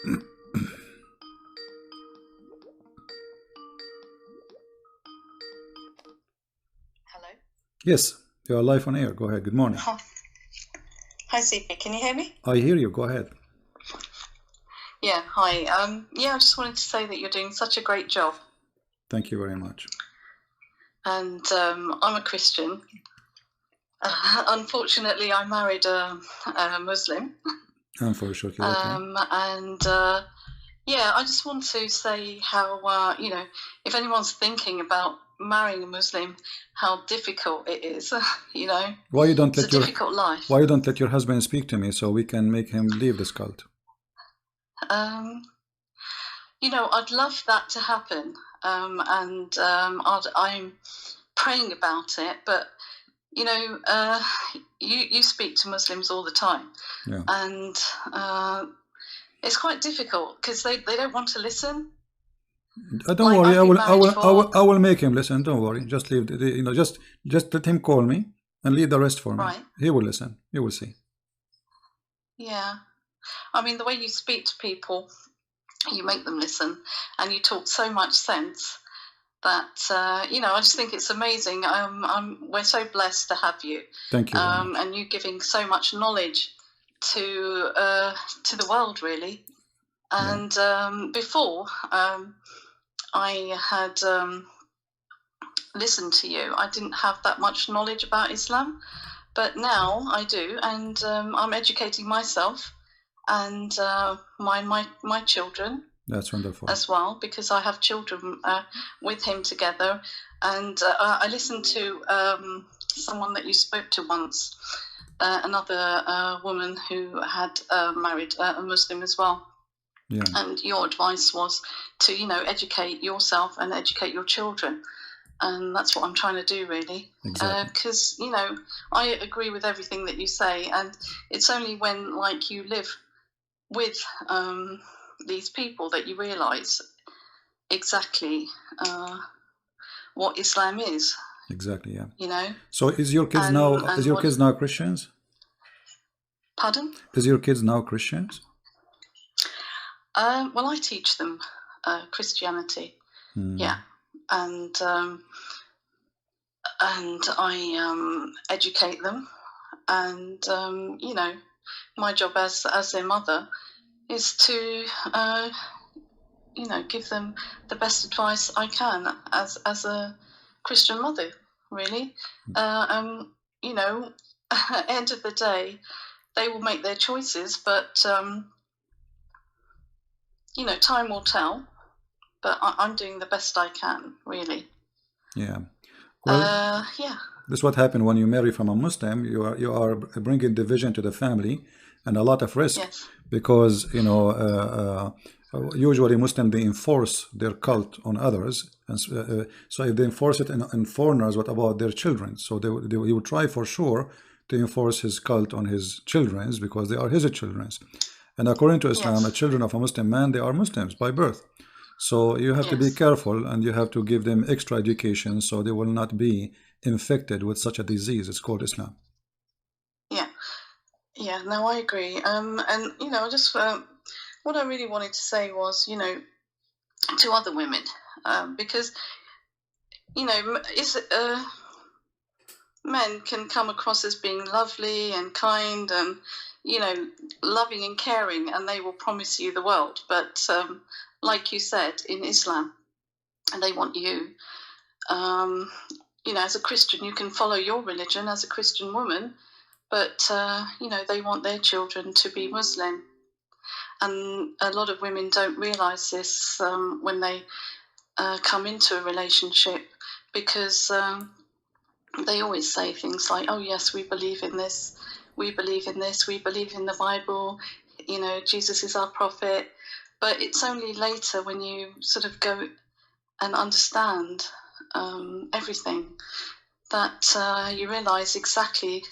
Hello. Yes, you are live on air. Go ahead. Good morning. Hi, CP. Can you hear me? I hear you. Go ahead. Yeah. Hi. Yeah, I just wanted to say that you're doing such a great job. Thank you very much. And I'm a Christian. Unfortunately, I married a Muslim. Unfortunately, okay. And yeah, I just want to say how you know, if anyone's thinking about marrying a Muslim, how difficult it is. You know, Why you don't it's let a your difficult life. Why you don't let your husband speak to me so we can make him leave this cult? You know, I'd love that to happen, and I'm praying about it. But you know, you speak to Muslims all the time, Yeah. and it's quite difficult because they don't want to listen. Don't Like, worry. I've been married for- I will make him listen. Don't worry. Just leave. You know, just let him call me and leave the rest for me. Right. He will listen. You will see. Yeah, I mean, the way you speak to people, you make them listen, and you talk so much sense that you know, I just think it's amazing. We're so blessed to have you. Thank you very much. And you giving so much knowledge to the world, really. And before I had listened to you, I didn't have that much knowledge about Islam, but now I do, and I'm educating myself and my children. That's wonderful. As well, because I have children with him together, and I listened to someone that you spoke to once, another woman who had married a Muslim as well. Yeah. And your advice was to, you know, educate yourself and educate your children, and that's what I'm trying to do, really. Exactly. Because you know, I agree with everything that you say, and it's only when, like, you live with these people that you realize exactly what Islam is. Exactly. Yeah. You know. So is your kids now Christians? Pardon? Is your kids now Christians? Well, I teach them Christianity. Yeah, and I educate them, and you know, my job as their mother is to you know, give them the best advice I can as a Christian mother, really. You know, at the end of the day, they will make their choices, but you know, time will tell. But I'm doing the best I can, really. Yeah. Well, yeah. This is what happened when you marry from a Muslim. You are bringing division to the family and a lot of risk. Yes. Because you know usually Muslims, they enforce their cult on others, and so if they enforce it on foreigners, what about their children? So he would try for sure to enforce his cult on his children because they are his children. And according to Islam, the children of a Muslim man, they are Muslims by birth. So you have to be careful, and you have to give them extra education so they will not be infected with such a disease. It's called Islam. Yeah, no, I agree. And you know, just what I really wanted to say was, you know, to other women, because you know, men can come across as being lovely and kind and, you know, loving and caring, and they will promise you the world. But like you said, in Islam, and they want you. You know, as a Christian, you can follow your religion as a Christian woman, but you know, they want their children to be Muslim, and a lot of women don't realize this when they come into a relationship, because they always say things like, oh yes, we believe in this, we believe in this, we believe in the Bible, you know, Jesus is our prophet. But it's only later when you sort of go and understand everything that you realize exactly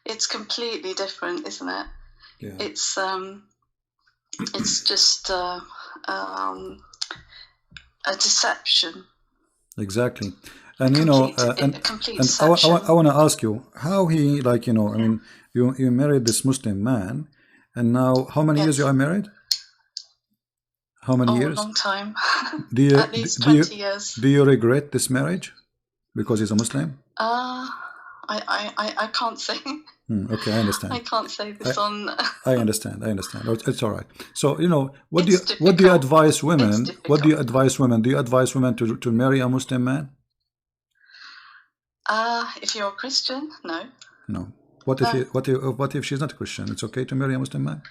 it's completely different, isn't it? Yeah. It's just a deception. Exactly. And you know, and I want to ask you how he, like, you know, I mean, you married this Muslim man, and now how many years you are married? How many Oh, a years? long time. Do you At least 20 years. do you regret this marriage because he's a Muslim? I can't say. Okay, I understand. I can't say this on. I understand. I understand. It's all right. So you know, It's what do you difficult. advise women? It's What do you difficult. advise women? Do you advise women to marry a Muslim man? If you're a Christian, no. No. What if what if she's not a Christian? It's okay to marry a Muslim man?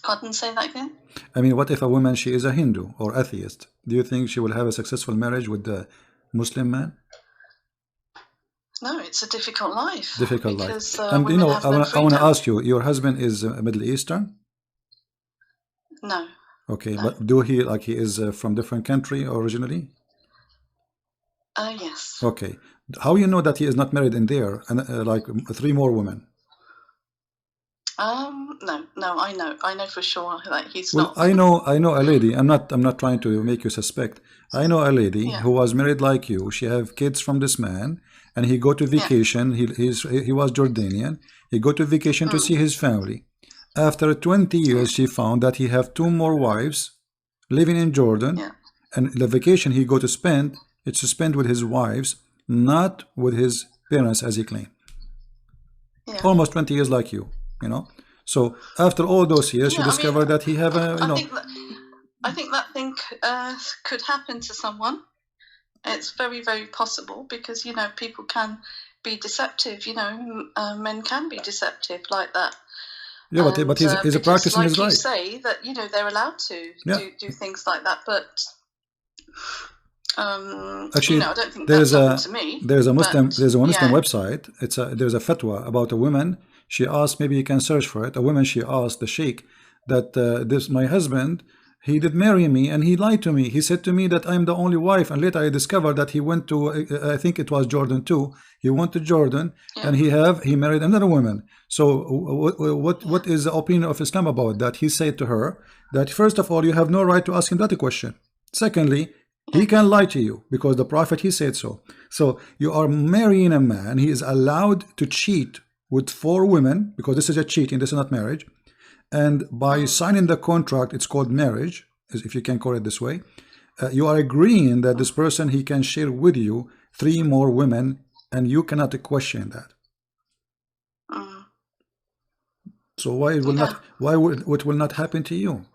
Pardon, say that again? I mean, what if a woman, she is a Hindu or atheist? Do you think she will have a successful marriage with the Muslim man? No, it's a difficult life. Difficult because, life. And you know, I want to ask you, your husband is Middle Eastern? No. Okay, No. but do he, like, he is from different country originally? Yes. Okay. How you know that he is not married in there and like 3 more women? No, I know for sure that he's Well, not. I know a lady. I'm not trying to make you suspect. I know a lady who was married like you. She have kids from this man, and he go to vacation. He was Jordanian. He go to vacation to see his family. After 20 years, she found that he have 2 more wives living in Jordan, and the vacation he go to spend, it's to spend with his wives, not with his parents, as he claimed. Almost 20 years like you know. So after all those years, she discovered that he have a, you know. I think that thing could happen to someone. It's very, very possible because, you know, people can be deceptive. You know, men can be deceptive like that. Yeah, but he's practicing his right. Like you say, that, you know, they're allowed to do things like that, but actually, you know, I don't think that's happened to me. There's a Muslim website. There's a fatwa about a woman. She asked, maybe you can search for it. A woman, she asked the sheikh that my husband, he did marry me and he lied to me. He said to me that I'm the only wife, and later I discovered that he went to I think it was Jordan too. He went to Jordan and he married another woman. So what is the opinion of Islam about that? He said to her that first of all, you have no right to ask him that question. Secondly, he can lie to you because the Prophet, he said so. So you are marrying a man. He is allowed to cheat with 4 women because this is a cheating. This is not marriage. And by signing the contract, it's called marriage, if you can call it this way. You are agreeing that this person, he can share with you 3 more women, and you cannot question that. So why it will not? Why it will not happen to you?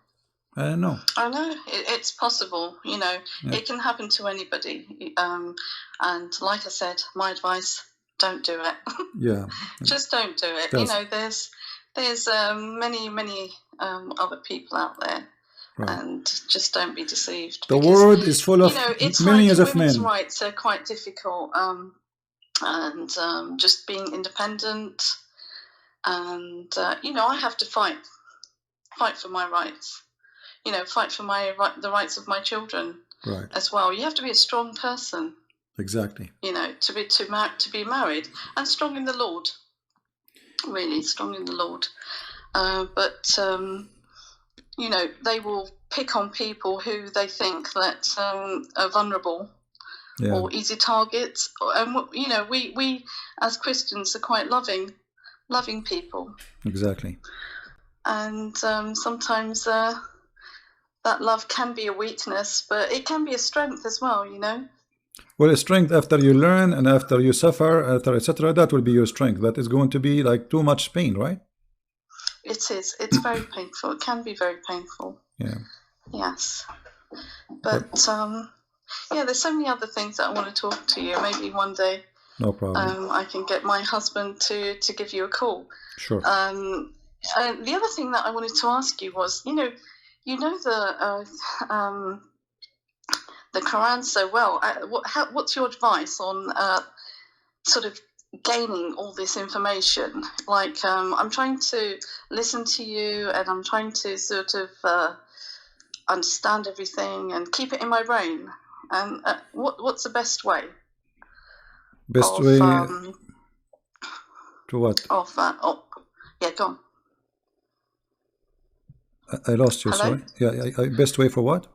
I don't know. I know it's possible. You know, it can happen to anybody. And like I said, my advice: don't do it. Yeah. Just don't do it. You know, there's many other people out there, and just don't be deceived. The world is full of millions of men. Women's rights are quite difficult, and just being independent, and you know, I have to fight for my rights. You know, fight for the rights of my children as well. You have to be a strong person. Exactly. You know, to be married, and strong in the Lord. Really strong in the Lord. But you know, they will pick on people who they think that are vulnerable or easy targets. And you know, we as Christians are quite loving people. Exactly. And sometimes that love can be a weakness, but it can be a strength as well, you know. Well, a strength after you learn and after you suffer, after etc., that will be your strength. That is going to be like too much pain, right? It is. It's very painful. It can be very painful. Yeah. Yes. But yeah, there's so many other things that I want to talk to you. Maybe one day. No problem. I can get my husband to give you a call. Sure. The other thing that I wanted to ask you was, you know the Quran so well. What's your advice on sort of gaining all this information? Like, I'm trying to listen to you, and I'm trying to sort of understand everything and keep it in my brain. And what's the best way? Best way to what? Yeah, go on. I lost you. Hello? Sorry. Yeah. Best way for what?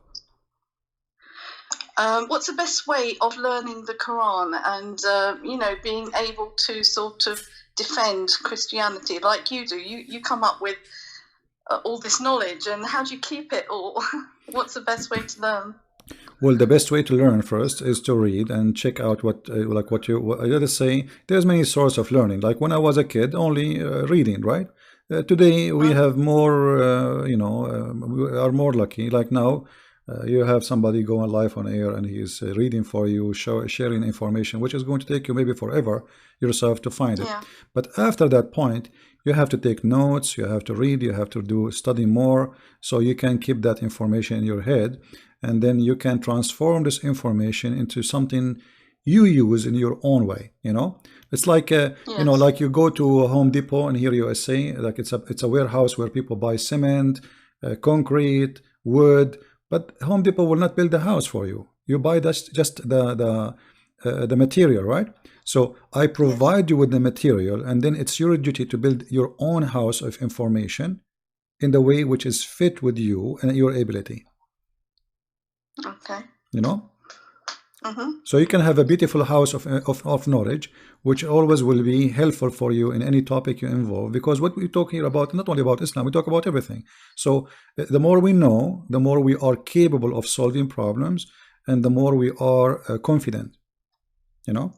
What's the best way of learning the Quran and, you know, being able to sort of defend Christianity like you do? You come up with all this knowledge, and how do you keep it all? What's the best way to learn? Well, the best way to learn first is to read and check out what, let us say, there's many sources of learning. Like when I was a kid, only reading, right? Today we have more, we are more lucky. Like now, you have somebody going live on air and he's reading for you, sharing information, which is going to take you maybe forever yourself to find it. Yeah. But after that point, you have to take notes, you have to read, you have to study more, so you can keep that information in your head, and then you can transform this information into something you use in your own way. It's like like you go to Home Depot in here USA, like it's a warehouse where people buy cement, concrete, wood, but Home Depot will not build the house for you. You buy just the material, right? So I provide you with the material, and then it's your duty to build your own house of information in the way which is fit with you and your ability. Okay. So you can have a beautiful house of knowledge, which always will be helpful for you in any topic you involve, because what we're talking about, not only about Islam, we talk about everything. So the more we know, the more we are capable of solving problems, and the more we are confident. Yeah.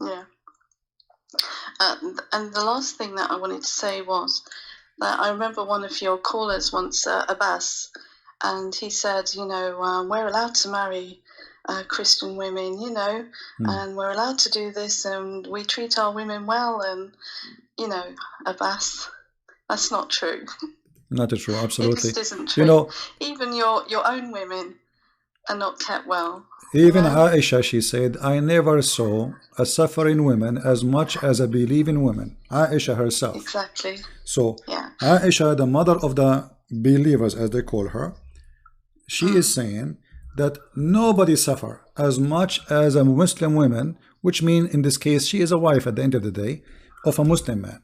And the last thing that I wanted to say was that I remember one of your callers once, Abbas, and he said, we're allowed to marry Christian women, and we're allowed to do this, and we treat our women well, and Abbas, that's not true. Not true, absolutely. It just isn't true. Even your own women are not kept well. Even Aisha, she said, I never saw a suffering woman as much as a believing woman. Aisha herself. Exactly. So Aisha, the mother of the believers, as they call her, she is saying that nobody suffer as much as a Muslim woman, which means in this case she is a wife at the end of the day of a Muslim man.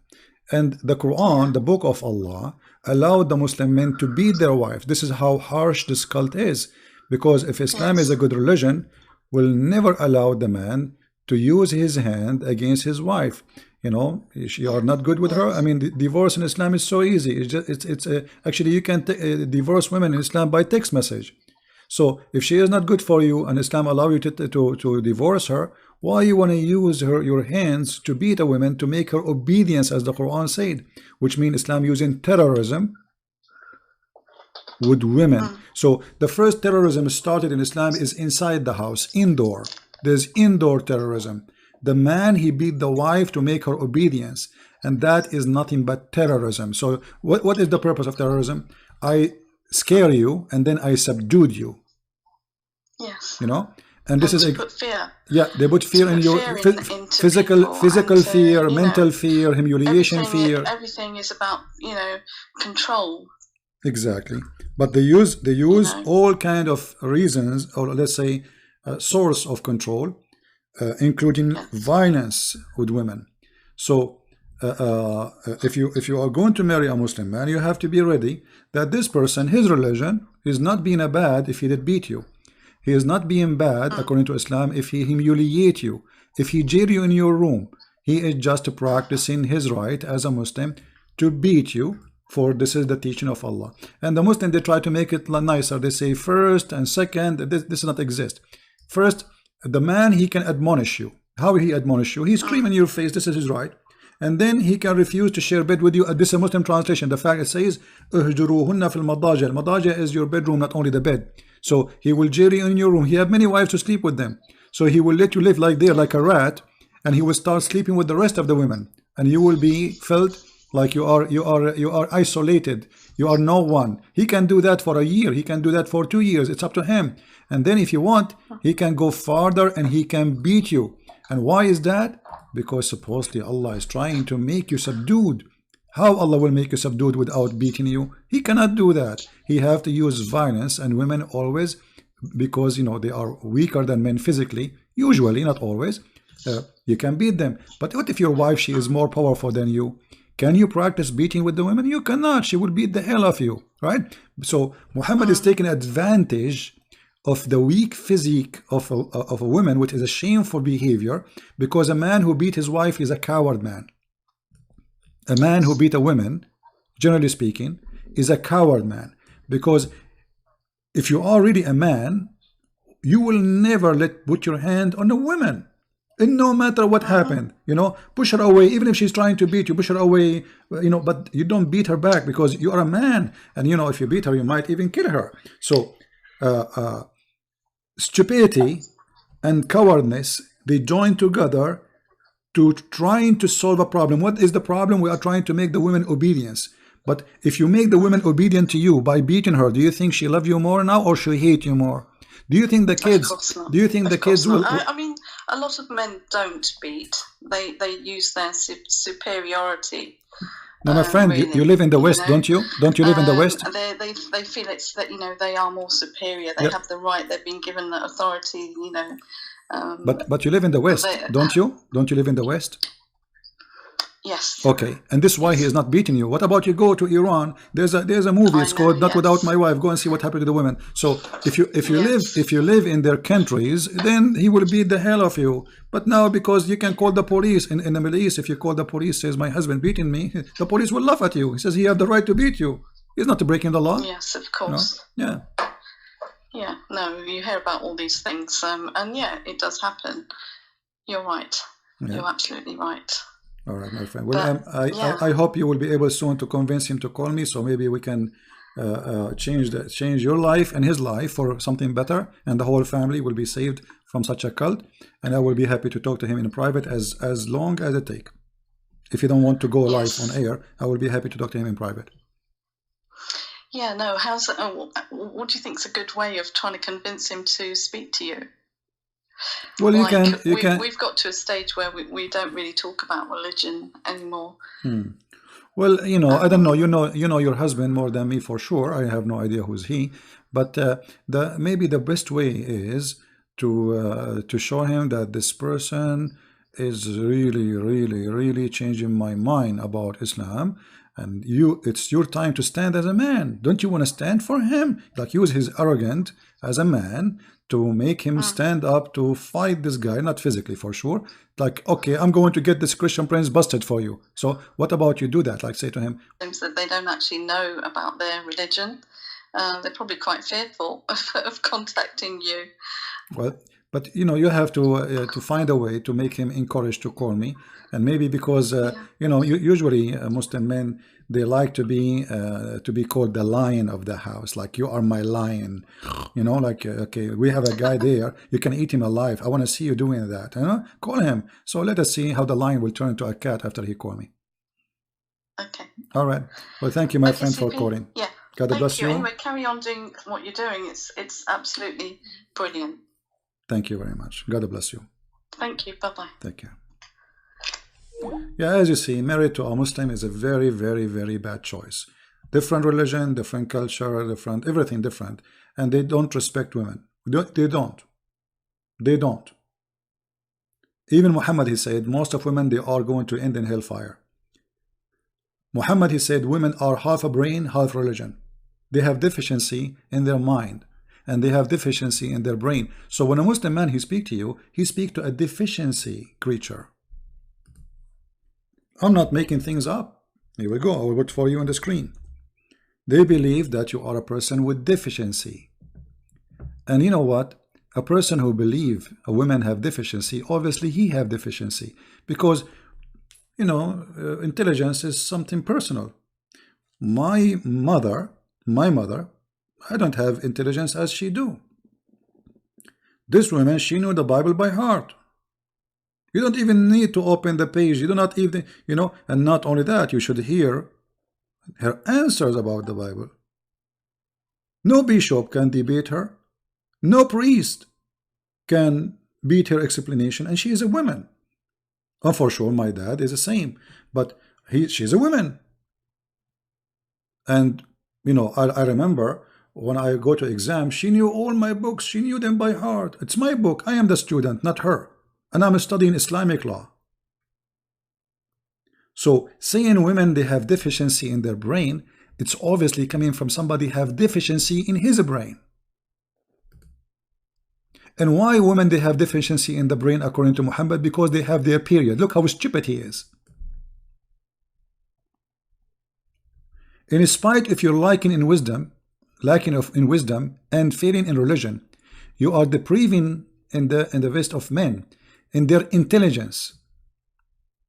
And the Quran, the book of Allah, allowed the Muslim men to beat their wife. This is how harsh this cult is, because if Islam is a good religion, will never allow the man to use his hand against his wife. You are not good with her. I mean, the divorce in Islam is so easy. Actually, you can divorce women in Islam by text message. So if she is not good for you and Islam allow you to divorce her, why you want to use your hands to beat a woman, to make her obedience, as the Quran said, which means Islam using terrorism with women. So the first terrorism started in Islam is inside the house, indoor. There's indoor terrorism. The man, he beat the wife to make her obedience, and that is nothing but terrorism. So what is the purpose of terrorism? I scare you and then I subdued you. Yes. And this is put fear. Yeah, they put fear in your physical fear, mental fear, humiliation fear. Everything is about control. Exactly. But they use all kind of reasons, or let's say source of control, including violence with women. So if you are going to marry a Muslim man, you have to be ready that this person, his religion, is not being a bad if he did beat you. He is not being bad according to Islam if he humiliate you, if he jail you in your room. He is just practicing his right as a Muslim to beat you, for this is the teaching of Allah. And the Muslim, they try to make it nicer. They say first and second. This does not exist. First, the man, he can admonish you. How will he admonish you? He scream in your face, this is his right. And then he can refuse to share bed with you. This is a Muslim translation. The fact it says اهجروهن في المضاجع. المضاجع is your bedroom, not only the bed. So he will jail you in your room. He have many wives to sleep with them. So he will let you live like there, like a rat, and he will start sleeping with the rest of the women. And you will be felt like you are isolated. You are no one. He can do that for a year. He can do that for 2 years. It's up to him. And then if you want, he can go farther and he can beat you. And why is that? Because supposedly Allah is trying to make you subdued. How Allah will make you subdued without beating you? He cannot do that. He have to use violence, and women always, because they are weaker than men physically, usually, not always, you can beat them. But what if your wife, she is more powerful than you? Can you practice beating with the women? You cannot. She will beat the hell of you, right? So Muhammad is taking advantage of the weak physique of a woman, which is a shameful behavior, because a man who beat his wife is a coward man. A man who beat a woman, generally speaking, is a coward man, because if you are really a man, you will never put your hand on a woman, and no matter what happened, you know, push her away. Even if she's trying to beat you, push her away, you know, but you don't beat her back, because you are a man, and you know, if you beat her, you might even kill her. So stupidity and cowardness, they join together to trying to solve a problem. What is the problem? We are trying to make the women obedience. But if you make the woman obedient to you by beating her, do you think she love you more now, or she hate you more? Do you think the kids? Do you think the kids will? I mean, a lot of men don't beat. They use their superiority. No, my friend, really, you live in the West, know? don't you? Don't you live in the West? They feel it's that, you know, they are more superior. They have the right. They've been given the authority. You know. But you live in the West, don't you? Don't you live in the West? Yes. Okay, and this is why he is not beating you. What about you go to Iran? There's a movie. It's called Not Without My Wife. Go and see what happened to the women. So if you live in their countries, then he will beat the hell of you. But now, because you can call the police in the Middle East, if you call the police, says my husband beating me, the police will laugh at you. He says he have the right to beat you. He's not breaking the law. Yes, of course. No? Yeah. Yeah. No, you hear about all these things, and yeah, it does happen. You're right. Yeah. You're absolutely right. All right, my friend. Well, I hope you will be able soon to convince him to call me, so maybe we can change your life and his life for something better, and the whole family will be saved from such a cult. And I will be happy to talk to him in private as long as it takes. If you don't want to go live on air, I will be happy to talk to him in private. Yeah, no. What do you think is a good way of trying to convince him to speak to you? Well, we've got to a stage where we don't really talk about religion anymore. Well, you know, I don't know. You know your husband more than me for sure. I have no idea who's he, but maybe the best way is to show him that this person is really changing my mind about Islam, and it's your time to stand as a man. Don't you want to stand for him? Like, use his arrogance as a man to make him stand up to fight this guy, not physically for sure. Like, okay, I'm going to get this Christian prince busted for you. So what about you do that? Like, say to him, that they don't actually know about their religion. They're probably quite fearful of contacting you. Well, but you know, you have to find a way to make him encouraged to call me. And maybe because you know, usually Muslim men, they like to be called the lion of the house. Like, you are my lion, you know, like, okay, we have a guy there, you can eat him alive. I want to see you doing that, you know. Call him. So let us see how the lion will turn into a cat after he call me. Okay. All right. Well, thank you, my friend, for calling. Yeah. God bless you. Anyway, carry on doing what you're doing. It's absolutely brilliant. Thank you very much. God bless you. Thank you. Bye-bye. Take care. Yeah, as you see, married to a Muslim is a very bad choice. Different religion, different culture, different everything different, and they don't respect women. They don't. Even Muhammad, he said, most of women, they are going to end in hellfire. Muhammad, he said, women are half a brain, half religion. They have deficiency in their mind, and they have deficiency in their brain. So when a Muslim man, he speak to you, he speak to a deficiency creature. I'm not making things up. Here we go. I will put for you on the screen. They believe that you are a person with deficiency. And you know what? A person who believes a woman have deficiency, obviously he have deficiency. Because, you know, intelligence is something personal. My mother, I don't have intelligence as she do. This woman, she knew the Bible by heart. You don't even need to open the page. You do not even, you know, and not only that, you should hear her answers about the Bible. No bishop can debate her. No priest can beat her explanation, and she is a woman. And for sure, my dad is the same, but she's a woman. And, you know, I remember when I go to exam, she knew all my books. She knew them by heart. It's my book. I am the student, not her. And I'm studying Islamic law. So saying women, they have deficiency in their brain, it's obviously coming from somebody have deficiency in his brain. And why women, they have deficiency in the brain according to Muhammad? Because they have their period. Look how stupid he is. In spite of your lacking in wisdom, and failing in religion, you are depriving in the best of men in their intelligence.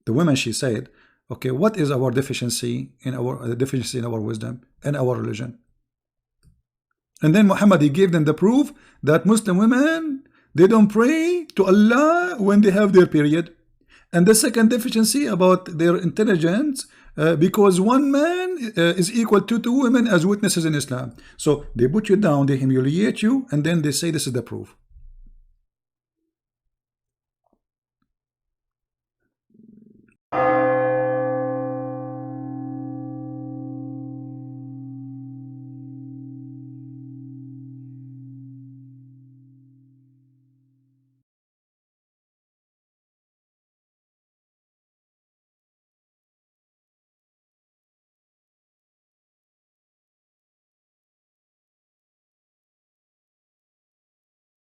The woman, she said, okay, what is our deficiency in our wisdom and our religion? And then Muhammad, he gave them the proof that Muslim women, they don't pray to Allah when they have their period. And the second deficiency about their intelligence, because one man is equal to two women as witnesses in Islam. So they put you down, they humiliate you, and then they say this is the proof.